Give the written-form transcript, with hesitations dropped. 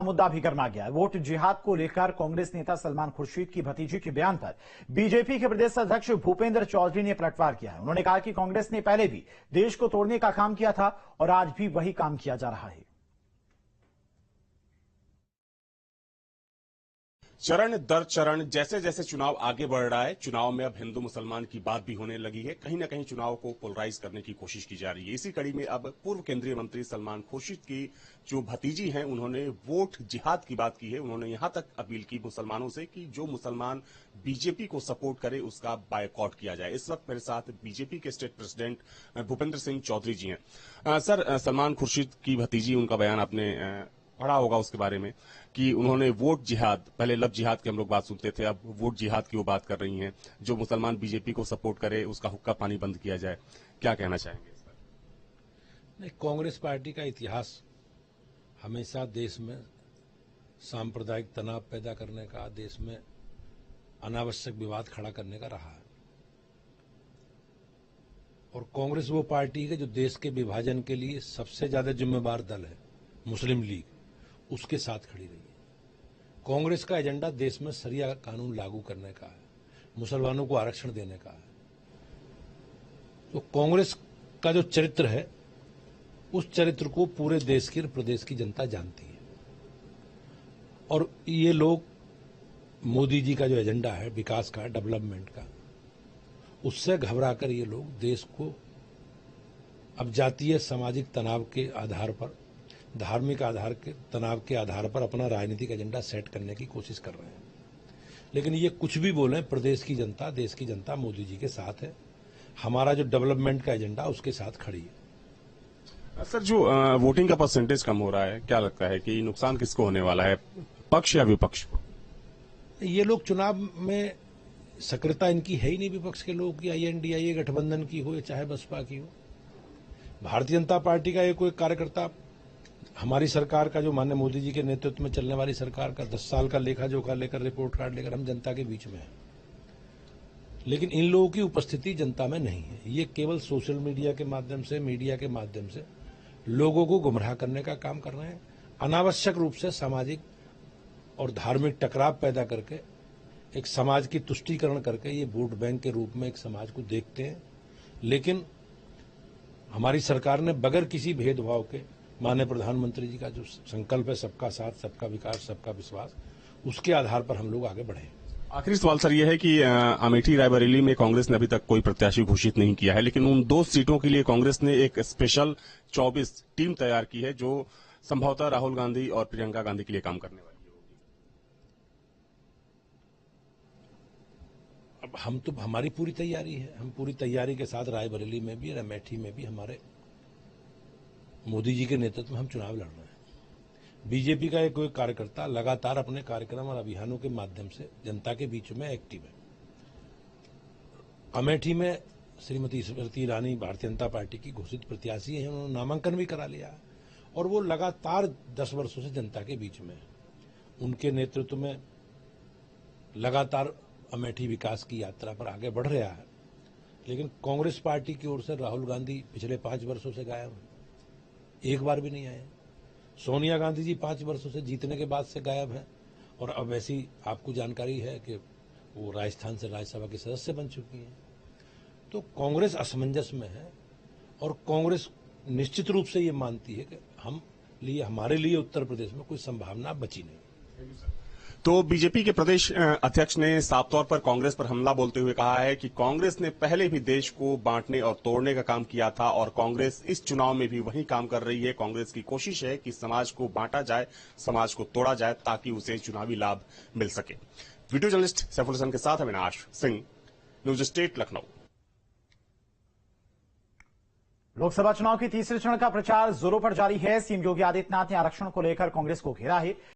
मुद्दा भी गर्मा गया है। वोट जिहाद को लेकर कांग्रेस नेता सलमान खुर्शीद की भतीजी के बयान पर बीजेपी के प्रदेश अध्यक्ष भूपेंद्र चौधरी ने पलटवार किया है। उन्होंने कहा कि कांग्रेस ने पहले भी देश को तोड़ने का काम किया था और आज भी वही काम किया जा रहा है। चरण दर चरण जैसे जैसे चुनाव आगे बढ़ रहा है, चुनाव में अब हिंदू मुसलमान की बात भी होने लगी है। कहीं ना कहीं चुनाव को पोलराइज करने की कोशिश की जा रही है। इसी कड़ी में अब पूर्व केंद्रीय मंत्री सलमान खुर्शीद की जो भतीजी हैं, उन्होंने वोट जिहाद की बात की है। उन्होंने यहां तक अपील की मुसलमानों से कि जो मुसलमान बीजेपी को सपोर्ट करे उसका बायकॉट किया जाए। इस वक्त मेरे साथ बीजेपी के स्टेट प्रेसिडेंट भूपेंद्र सिंह चौधरी जी हैं। सर, सलमान खुर्शीद की भतीजी, उनका बयान आपने पढ़ा होगा उसके बारे में कि उन्होंने वोट जिहाद, पहले लब जिहाद की हम लोग बात सुनते थे, अब वोट जिहाद की वो बात कर रही हैं। जो मुसलमान बीजेपी को सपोर्ट करे उसका हुक्का पानी बंद किया जाए। क्या कहना चाहेंगे इस पर? नहीं, कांग्रेस पार्टी का इतिहास हमेशा देश में सांप्रदायिक तनाव पैदा करने का, देश में अनावश्यक विवाद खड़ा करने का रहा है। और कांग्रेस वो पार्टी है जो देश के विभाजन के लिए सबसे ज्यादा जिम्मेवार दल है, मुस्लिम लीग, उसके साथ खड़ी रही है। कांग्रेस का एजेंडा देश में शरिया कानून लागू करने का है, मुसलमानों को आरक्षण देने का है। तो कांग्रेस का जो चरित्र है, उस चरित्र को पूरे देश की, प्रदेश की जनता जानती है। और ये लोग मोदी जी का जो एजेंडा है विकास का, डेवलपमेंट का, उससे घबराकर ये लोग देश को अब जातीय सामाजिक तनाव के आधार पर, धार्मिक आधार के तनाव के आधार पर अपना राजनीतिक एजेंडा सेट करने की कोशिश कर रहे हैं। लेकिन ये कुछ भी बोलें, प्रदेश की जनता, देश की जनता मोदी जी के साथ है। हमारा जो डेवलपमेंट का एजेंडा उसके साथ खड़ी है। सर, जो वोटिंग का परसेंटेज कम हो रहा है, क्या लगता है कि नुकसान किसको होने वाला है, पक्ष या विपक्ष को? ये लोग चुनाव में सक्रियता इनकी है ही नहीं, विपक्ष के लोग की, INDIA गठबंधन की हो या चाहे बसपा की हो। भारतीय जनता पार्टी का ये कोई कार्यकर्ता हमारी सरकार का, जो माननीय मोदी जी के नेतृत्व में चलने वाली सरकार का 10 साल का लेखा जोखा लेकर, रिपोर्ट कार्ड लेकर हम जनता के बीच में हैं। लेकिन इन लोगों की उपस्थिति जनता में नहीं है। ये केवल सोशल मीडिया के माध्यम से, मीडिया के माध्यम से लोगों को गुमराह करने का काम कर रहे हैं। अनावश्यक रूप से सामाजिक और धार्मिक टकराव पैदा करके, एक समाज की तुष्टीकरण करके ये वोट बैंक के रूप में एक समाज को देखते हैं। लेकिन हमारी सरकार ने बगैर किसी भेदभाव के, माननीय प्रधानमंत्री जी का जो संकल्प है, सबका साथ, सबका विकास, सबका विश्वास, उसके आधार पर हम लोग आगे बढ़े। आखिरी सवाल सर ये है कि अमेठी रायबरेली में कांग्रेस ने अभी तक कोई प्रत्याशी घोषित नहीं किया है, लेकिन उन 2 सीटों के लिए कांग्रेस ने एक स्पेशल 24 टीम तैयार की है, जो संभवतः राहुल गांधी और प्रियंका गांधी के लिए काम करने वाली होगी। अब हम तो, हमारी पूरी तैयारी है, हम पूरी तैयारी के साथ रायबरेली में भी और अमेठी में भी हमारे मोदी जी के नेतृत्व में हम चुनाव लड़ रहे हैं। बीजेपी का एक कोई कार्यकर्ता लगातार अपने कार्यक्रम और अभियानों के माध्यम से जनता के बीच में एक्टिव है। अमेठी में श्रीमती स्मृति ईरानी भारतीय जनता पार्टी की घोषित प्रत्याशी है, उन्होंने नामांकन भी करा लिया है और वो लगातार 10 वर्षों से जनता के बीच में है। उनके नेतृत्व में लगातार अमेठी विकास की यात्रा पर आगे बढ़ रहा है। लेकिन कांग्रेस पार्टी की ओर से राहुल गांधी पिछले 5 वर्षों से गायब हैं, एक बार भी नहीं आए। सोनिया गांधी जी 5 वर्षों से जीतने के बाद से गायब हैं। और अब ऐसी आपको जानकारी है कि वो राजस्थान से राज्यसभा के सदस्य बन चुकी हैं। तो कांग्रेस असमंजस में है और कांग्रेस निश्चित रूप से ये मानती है कि हमारे लिए उत्तर प्रदेश में कोई संभावना बची नहीं। तो बीजेपी के प्रदेश अध्यक्ष ने साफ तौर पर कांग्रेस पर हमला बोलते हुए कहा है कि कांग्रेस ने पहले भी देश को बांटने और तोड़ने का काम किया था और कांग्रेस इस चुनाव में भी वही काम कर रही है। कांग्रेस की कोशिश है कि समाज को बांटा जाए, समाज को तोड़ा जाए, ताकि उसे चुनावी लाभ मिल सके। वीडियो जर्नलिस्ट सैफुल हसन के साथ अविनाश सिंह, न्यूज स्टेट, लखनऊ। लोकसभा चुनाव के तीसरे चरण का प्रचार जोरों पर जारी है। सीएम योगी आदित्यनाथ ने आरक्षण को लेकर कांग्रेस को घेरा है।